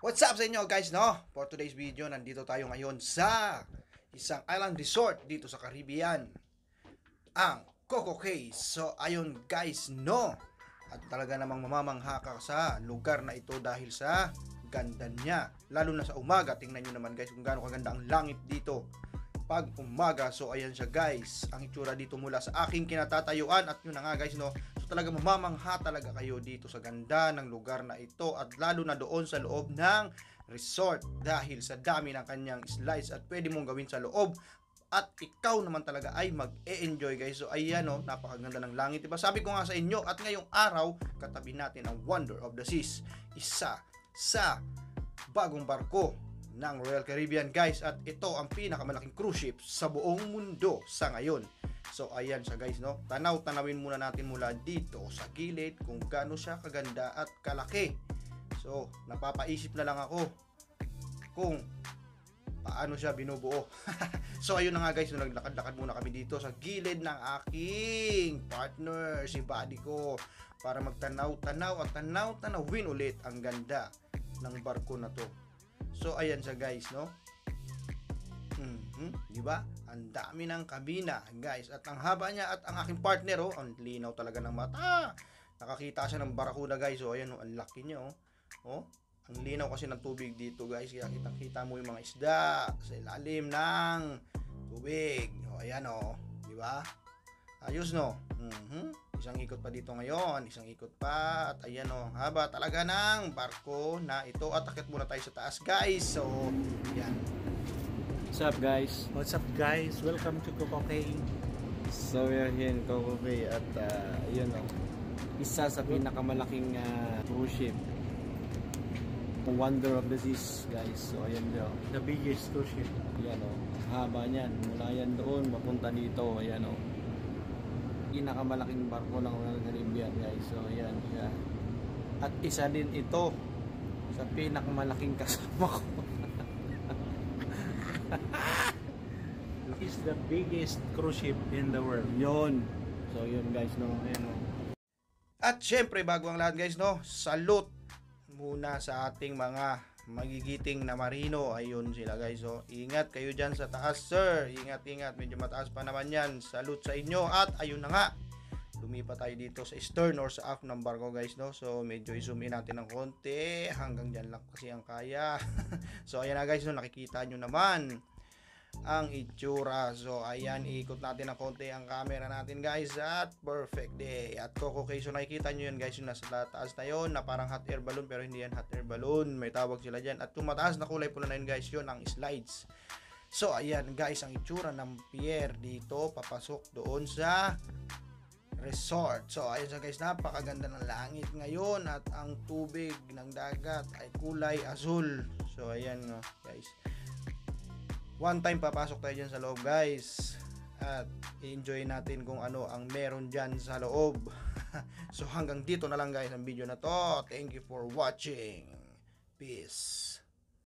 What's up sa inyo guys, no? For today's video, nandito tayo ngayon sa isang island resort dito sa Caribbean, ang Coco Cay. So ayun guys, no? At talaga namang mamamangha ka sa lugar na ito dahil sa ganda niya. Lalo na sa umaga, tingnan nyo naman guys kung gaano kaganda ang langit dito pag umaga. So ayan siya guys, ang itsura dito mula sa aking kinatatayuan. At yun na nga guys, no? So talaga mamamangha talaga kayo dito sa ganda ng lugar na ito, at lalo na doon sa loob ng resort dahil sa dami ng kanyang slides at pwede mong gawin sa loob. At ikaw naman talaga ay mag-e-enjoy guys. So ayan, no, napakaganda ng langit, diba? Sabi ko nga sa inyo, at ngayong araw katabi natin ang Wonder of the Seas, isa sa bagong barko ng Royal Caribbean guys, at ito ang pinakamalaking cruise ship sa buong mundo sa ngayon. So ayan siya guys, no, tanaw-tanawin muna natin mula dito sa gilid kung gaano siya kaganda at kalaki. So napapaisip na lang ako kung paano siya binubuo. So ayun na nga guys, no, naglakad-lakad muna kami dito sa gilid ng aking partner, si buddy ko, para magtanaw-tanaw at tanaw-tanawin ulit ang ganda ng barko na to. So ayan siya guys, no. Di ba? Ang dami ng kabina, guys. At ang haba niya, at ang aking partner, oh, ang linaw talaga ng mata. Nakakita siya ng barakuda, guys. Oh, ayan, oh, ang laki niya, oh. Oh, ang linaw kasi ng tubig dito, guys. Kaya kitang-kita mo yung mga isda sa ilalim ng tubig. Oh, ayan, oh. Di ba? Ayos, no? Isang ikot pa dito ngayon, isang ikot pa, at ayan, oh, haba talaga ng barko na ito. At akit muna tayo sa taas, guys. So, yan. What's up guys? What's up guys? Welcome to Coco Cay. So we are here in Coco Cay at yun o, isa sa pinakamalaking cruise ship, Wonder of the Seas guys. So ayan o, The biggest cruise ship. ayan o, haba niyan, mula yan doon mapunta dito. Ayan o, pinakamalaking barko ng Royal Caribbean guys. So ayan siya. At isa din ito sa pinakamalaking kasama ko. It's the biggest cruise ship in the world. Yun. So yun guys, no. Ayan o. At syempre, bago ang lahat guys, no, salute muna sa ating mga magigiting na marino. Ayun sila guys, oh. Ingat kayo dyan sa taas, sir. Ingat, ingat. Medyo mataas pa naman yan. Salute sa inyo. At ayun na nga, lumipat tayo dito sa stern or sa aft ng barko guys, no. So medyo i-zoom in natin ng konti. Hanggang dyan lang kasi ang kaya. So ayan na guys, no, nakikita nyo naman ang itsura. So ayan, iikot natin ng konti ang camera natin guys, at perfect day. At Coco Cay, so nakikita nyo yan guys, yung nasa taas na yun na parang hot air balloon, pero hindi yan hot air balloon, may tawag sila dyan. At yung mataas na kulay pula na yun guys, yun ang slides. So ayan guys, ang itsura ng pier dito papasok doon sa resort. So ayun sa guys, napakaganda ng langit ngayon, at ang tubig ng dagat ay kulay azul. So ayan, no, guys, one time papasok tayo dyan sa loob guys, at enjoy natin kung ano ang meron dyan sa loob. So hanggang dito na lang guys ang video na to. Thank you for watching. Peace.